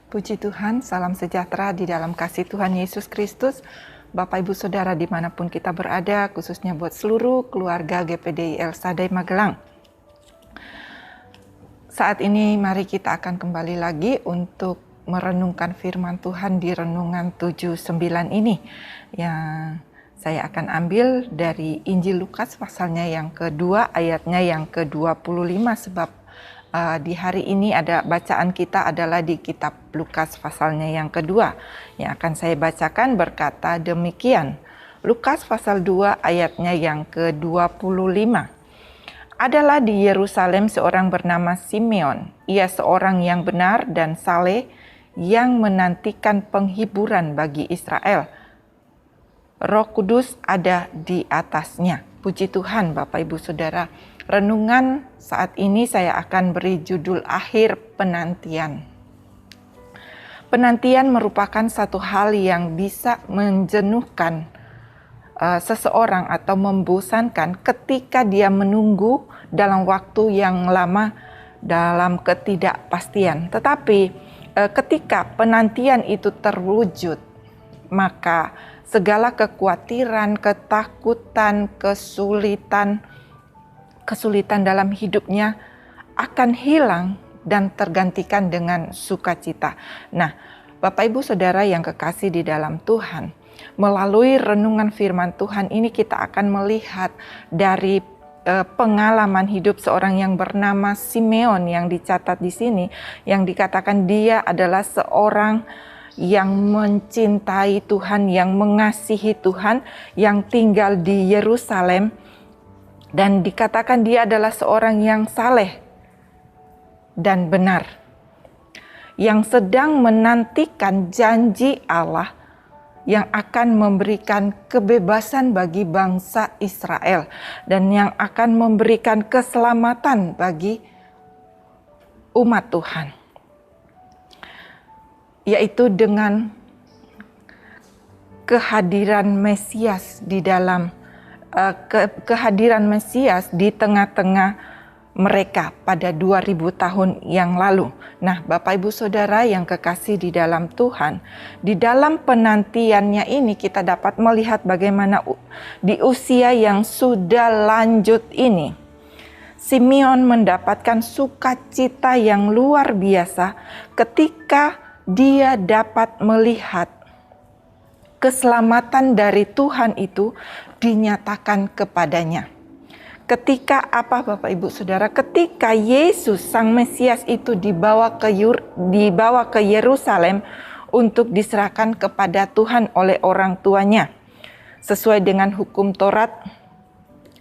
Puji Tuhan, salam sejahtera di dalam kasih Tuhan Yesus Kristus. Bapak Ibu Saudara dimanapun kita berada, khususnya buat seluruh keluarga GPDI El Shaddai Magelang. Saat ini mari kita akan kembali lagi untuk merenungkan firman Tuhan di Renungan 79 ini. Yang saya akan ambil dari Injil Lukas pasalnya yang kedua, ayatnya yang ke-25, sebab di hari ini ada bacaan kita adalah di kitab Lukas pasalnya yang kedua. Yang akan saya bacakan berkata demikian. Lukas pasal 2 ayatnya yang ke-25. Adalah di Yerusalem seorang bernama Simeon. Ia seorang yang benar dan saleh yang menantikan penghiburan bagi Israel. Roh Kudus ada di atasnya. Puji Tuhan Bapak Ibu Saudara. Renungan saat ini saya akan beri judul akhir penantian. Penantian merupakan satu hal yang bisa menjenuhkan seseorang atau membosankan ketika dia menunggu dalam waktu yang lama dalam ketidakpastian. Tetapi ketika penantian itu terwujud, maka segala kekhawatiran, ketakutan, kesulitan dalam hidupnya akan hilang dan tergantikan dengan sukacita. Nah, Bapak Ibu Saudara yang kekasih di dalam Tuhan, melalui renungan firman Tuhan ini kita akan melihat dari pengalaman hidup seorang yang bernama Simeon yang dicatat di sini, yang dikatakan dia adalah seorang yang mencintai Tuhan, yang mengasihi Tuhan, yang tinggal di Yerusalem. Dan dikatakan dia adalah seorang yang saleh dan benar, yang sedang menantikan janji Allah yang akan memberikan kebebasan bagi bangsa Israel dan yang akan memberikan keselamatan bagi umat Tuhan, yaitu dengan kehadiran Mesias di dalam kehadiran Mesias di tengah-tengah mereka pada 2000 tahun yang lalu. Nah, Bapak Ibu Saudara yang kekasih di dalam Tuhan, di dalam penantiannya ini kita dapat melihat bagaimana di usia yang sudah lanjut ini, Simeon mendapatkan sukacita yang luar biasa ketika dia dapat melihat keselamatan dari Tuhan itu dinyatakan kepadanya. Ketika apa Bapak Ibu Saudara? Ketika Yesus Sang Mesias itu dibawa ke Yerusalem untuk diserahkan kepada Tuhan oleh orang tuanya, sesuai dengan hukum Taurat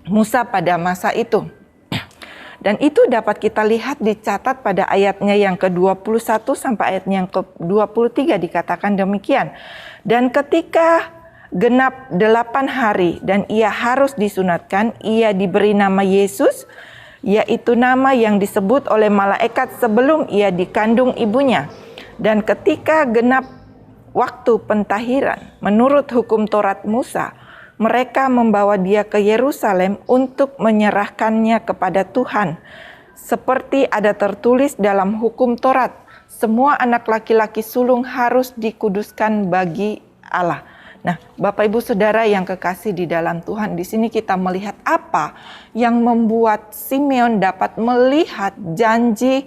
Musa pada masa itu. Dan itu dapat kita lihat dicatat pada ayatnya yang ke-21 sampai ayatnya yang ke-23 dikatakan demikian. Dan ketika genap 8 hari dan ia harus disunatkan, ia diberi nama Yesus, yaitu nama yang disebut oleh malaikat sebelum ia dikandung ibunya. Dan ketika genap waktu pentahiran menurut hukum Taurat Musa, mereka membawa dia ke Yerusalem untuk menyerahkannya kepada Tuhan. Seperti ada tertulis dalam hukum Taurat, semua anak laki-laki sulung harus dikuduskan bagi Allah. Nah, Bapak Ibu Saudara yang kekasih di dalam Tuhan, di sini kita melihat apa yang membuat Simeon dapat melihat janji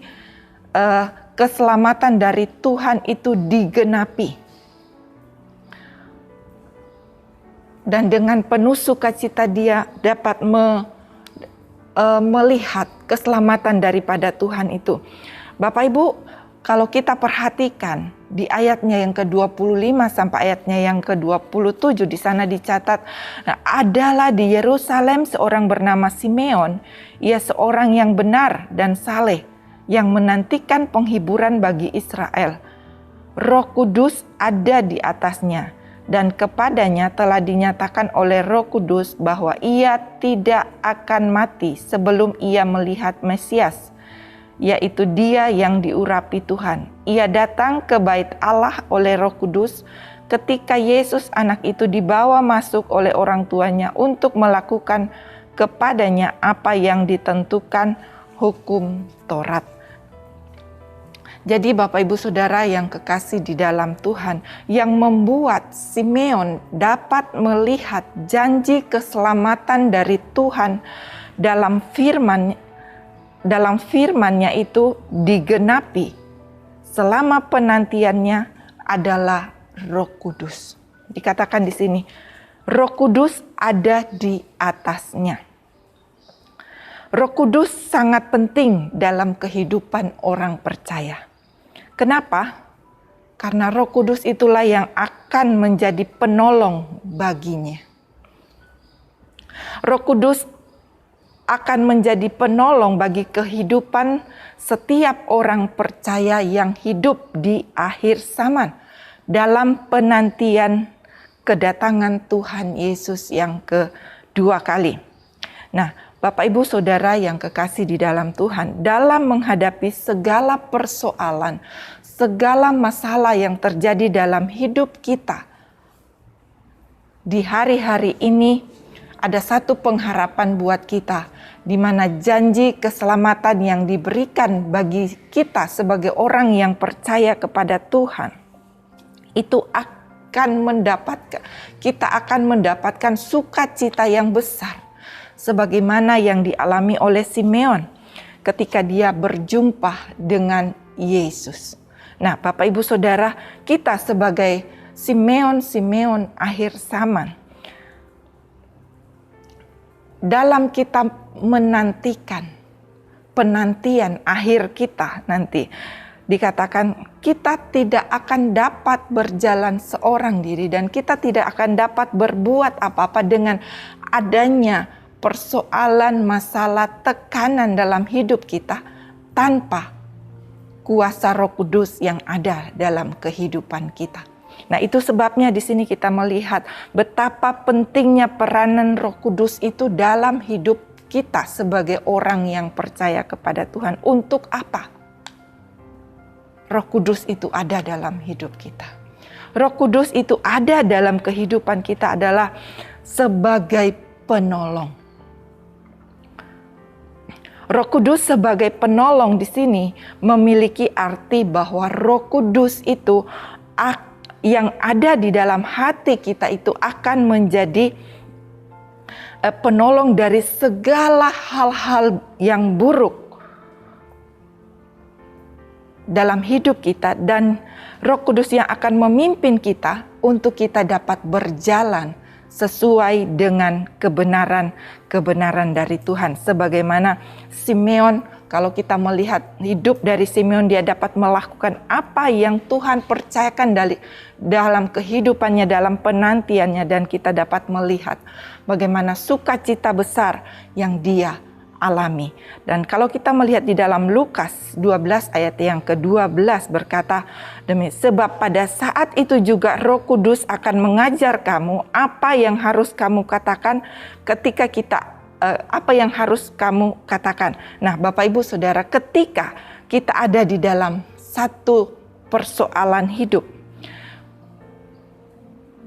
keselamatan dari Tuhan itu digenapi. Dan dengan penuh sukacita dia dapat melihat keselamatan daripada Tuhan itu. Bapak Ibu, kalau kita perhatikan di ayatnya yang ke-25 sampai ayatnya yang ke-27 di sana dicatat, adalah di Yerusalem seorang bernama Simeon. Ia seorang yang benar dan saleh, yang menantikan penghiburan bagi Israel. Roh Kudus ada di atasnya, dan kepadanya telah dinyatakan oleh Roh Kudus bahwa ia tidak akan mati sebelum ia melihat Mesias, yaitu dia yang diurapi Tuhan. Ia datang ke bait Allah oleh Roh Kudus ketika Yesus anak itu dibawa masuk oleh orang tuanya untuk melakukan kepadanya apa yang ditentukan hukum Taurat. Jadi Bapak Ibu Saudara yang kekasih di dalam Tuhan, yang membuat Simeon dapat melihat janji keselamatan dari Tuhan dalam firman-Nya itu digenapi selama penantiannya adalah Roh Kudus. Dikatakan di sini, Roh Kudus ada di atasnya. Roh Kudus sangat penting dalam kehidupan orang percaya. Kenapa? Karena Roh Kudus itulah yang akan menjadi penolong baginya. Roh Kudus akan menjadi penolong bagi kehidupan setiap orang percaya yang hidup di akhir zaman dalam penantian kedatangan Tuhan Yesus yang kedua kali. Nah, Bapak Ibu Saudara yang kekasih di dalam Tuhan, dalam menghadapi segala persoalan, segala masalah yang terjadi dalam hidup kita, di hari-hari ini ada satu pengharapan buat kita, di mana janji keselamatan yang diberikan bagi kita sebagai orang yang percaya kepada Tuhan, itu kita akan mendapatkan sukacita yang besar. Sebagaimana yang dialami oleh Simeon ketika dia berjumpa dengan Yesus. Nah, Bapak Ibu Saudara, kita sebagai Simeon akhir zaman, dalam kita menantikan penantian akhir kita nanti, dikatakan kita tidak akan dapat berjalan seorang diri dan kita tidak akan dapat berbuat apa-apa dengan adanya persoalan, masalah, tekanan dalam hidup kita tanpa kuasa Roh Kudus yang ada dalam kehidupan kita. Nah, itu sebabnya di sini kita melihat betapa pentingnya peranan Roh Kudus itu dalam hidup kita sebagai orang yang percaya kepada Tuhan. Untuk apa? Roh Kudus itu ada dalam hidup kita. Roh Kudus itu ada dalam kehidupan kita adalah sebagai penolong. Roh Kudus sebagai penolong di sini memiliki arti bahwa Roh Kudus itu yang ada di dalam hati kita itu akan menjadi penolong dari segala hal-hal yang buruk dalam hidup kita, dan Roh Kudus yang akan memimpin kita untuk kita dapat berjalan sesuai dengan kebenaran dari Tuhan. Sebagaimana Simeon, kalau kita melihat hidup dari Simeon, dia dapat melakukan apa yang Tuhan percayakan dalam kehidupannya, dalam penantiannya, dan kita dapat melihat bagaimana sukacita besar yang dia alami. Dan kalau kita melihat di dalam Lukas 12 ayat yang ke-12 berkata, sebab pada saat itu juga Roh Kudus akan mengajar kamu apa yang harus kamu katakan ketika apa yang harus kamu katakan. Nah, Bapak Ibu Saudara, ketika kita ada di dalam satu persoalan hidup,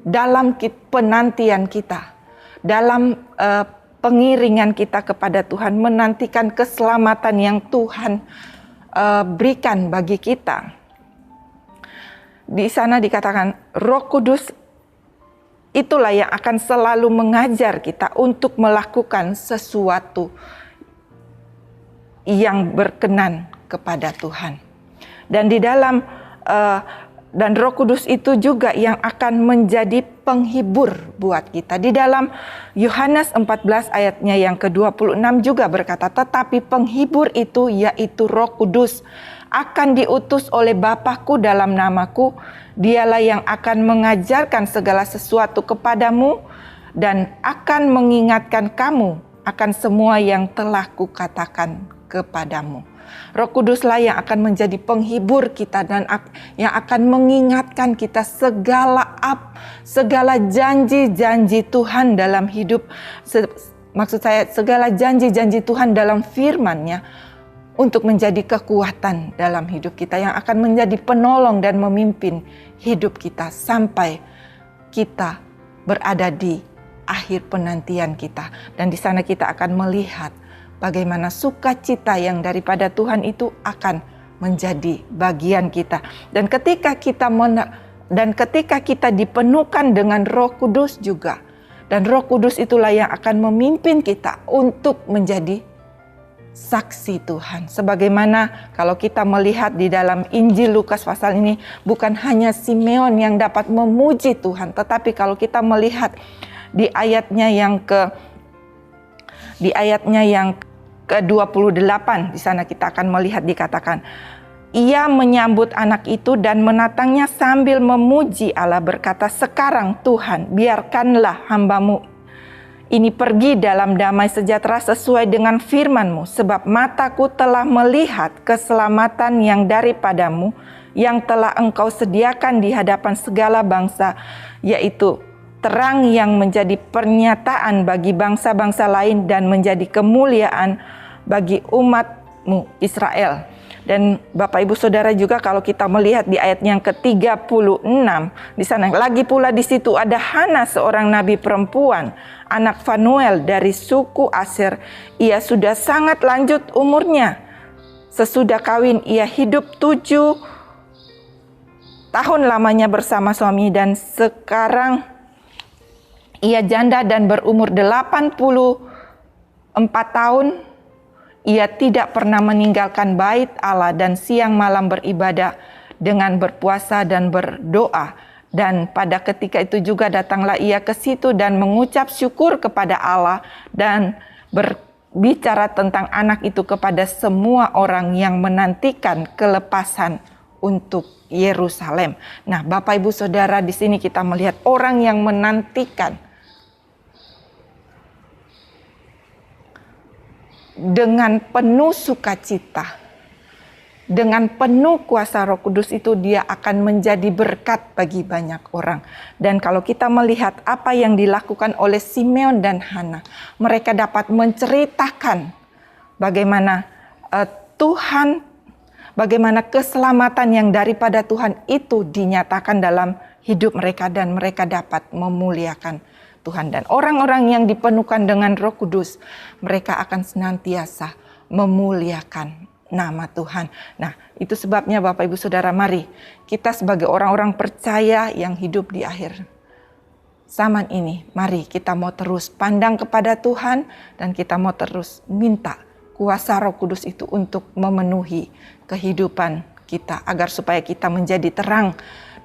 dalam penantian kita, dalam pengiringan kita kepada Tuhan, menantikan keselamatan yang Tuhan berikan bagi kita. Di sana dikatakan Roh Kudus itulah yang akan selalu mengajar kita untuk melakukan sesuatu yang berkenan kepada Tuhan. Dan di dalam dan Roh Kudus itu juga yang akan menjadi penghibur buat kita. Di dalam Yohanes 14 ayatnya yang ke-26 juga berkata, tetapi penghibur itu yaitu Roh Kudus akan diutus oleh Bapakku dalam namaku. Dialah yang akan mengajarkan segala sesuatu kepadamu dan akan mengingatkan kamu akan semua yang telah kukatakan kepadamu. Roh Kuduslah yang akan menjadi penghibur kita dan yang akan mengingatkan kita segala janji-janji Tuhan dalam hidup. Maksud saya segala janji-janji Tuhan dalam firman-Nya untuk menjadi kekuatan dalam hidup kita, yang akan menjadi penolong dan memimpin hidup kita sampai kita berada di akhir penantian kita. Dan di sana kita akan melihat bagaimana sukacita yang daripada Tuhan itu akan menjadi bagian kita. Dan ketika kita dipenuhkan dengan Roh Kudus juga, dan Roh Kudus itulah yang akan memimpin kita untuk menjadi saksi Tuhan. Sebagaimana kalau kita melihat di dalam Injil Lukas pasal ini, bukan hanya Simeon yang dapat memuji Tuhan, tetapi kalau kita melihat di ayatnya yang ke-28, di sana kita akan melihat dikatakan, ia menyambut anak itu dan menatangnya sambil memuji Allah, berkata, sekarang Tuhan, biarkanlah hambamu ini pergi dalam damai sejahtera sesuai dengan firman-Mu, sebab mataku telah melihat keselamatan yang daripadamu, yang telah Engkau sediakan di hadapan segala bangsa, yaitu terang yang menjadi pernyataan bagi bangsa-bangsa lain dan menjadi kemuliaan bagi umat-Mu Israel. Dan Bapak Ibu Saudara juga kalau kita melihat di ayat yang ke-36, di sana lagi pula di situ ada Hana, seorang nabi perempuan, anak Fanuel dari suku Aser. Ia sudah sangat lanjut umurnya. Sesudah kawin ia hidup 7 tahun lamanya bersama suami, dan sekarang ia janda dan berumur 84 tahun. Ia tidak pernah meninggalkan bait Allah dan siang malam beribadah dengan berpuasa dan berdoa. Dan pada ketika itu juga datanglah ia ke situ dan mengucap syukur kepada Allah dan berbicara tentang anak itu kepada semua orang yang menantikan kelepasan untuk Yerusalem. Nah, Bapak Ibu Saudara, di sini kita melihat orang yang menantikan dengan penuh sukacita, dengan penuh kuasa Roh Kudus itu, dia akan menjadi berkat bagi banyak orang. Dan kalau kita melihat apa yang dilakukan oleh Simeon dan Hana, mereka dapat menceritakan bagaimana bagaimana keselamatan yang daripada Tuhan itu dinyatakan dalam hidup mereka, dan mereka dapat memuliakan Tuhan. Dan orang-orang yang dipenuhkan dengan Roh Kudus, mereka akan senantiasa memuliakan nama Tuhan. Nah, itu sebabnya Bapak Ibu Saudara, mari kita sebagai orang-orang percaya yang hidup di akhir zaman ini, mari kita mau terus pandang kepada Tuhan, dan kita mau terus minta kuasa Roh Kudus itu untuk memenuhi kehidupan kita, agar supaya kita menjadi terang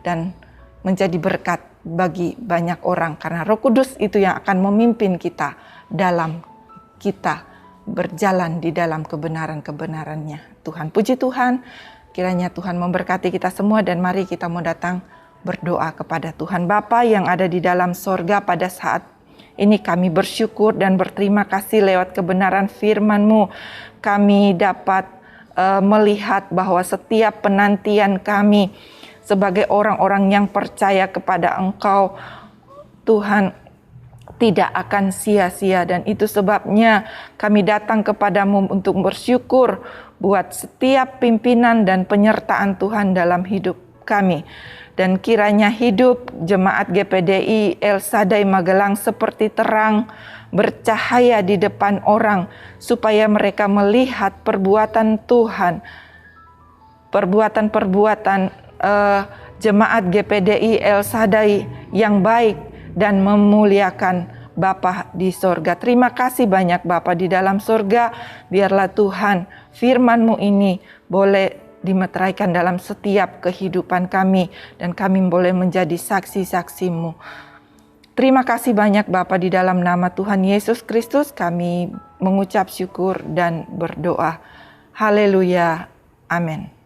dan menjadi berkat bagi banyak orang, karena Roh Kudus itu yang akan memimpin kita dalam kita berjalan di dalam kebenaran-kebenarannya. Tuhan, puji Tuhan, kiranya Tuhan memberkati kita semua, dan mari kita mau datang berdoa kepada Tuhan. Bapa yang ada di dalam sorga, pada saat ini kami bersyukur dan berterima kasih lewat kebenaran firman-Mu. Kami dapat melihat bahwa setiap penantian kami sebagai orang-orang yang percaya kepada Engkau, Tuhan, tidak akan sia-sia. Dan itu sebabnya kami datang kepadamu untuk bersyukur buat setiap pimpinan dan penyertaan Tuhan dalam hidup kami. Dan kiranya hidup jemaat GPDI El Shaddai Magelang seperti terang bercahaya di depan orang, supaya mereka melihat perbuatan Tuhan, perbuatan jemaat GPDI El Shaddai yang baik dan memuliakan Bapa di sorga. Terima kasih banyak Bapa di dalam sorga. Biarlah Tuhan firman-Mu ini boleh dimeteraikan dalam setiap kehidupan kami, dan kami boleh menjadi saksi-saksi-Mu. Terima kasih banyak Bapa, di dalam nama Tuhan Yesus Kristus kami mengucap syukur dan berdoa. Haleluya. Amin.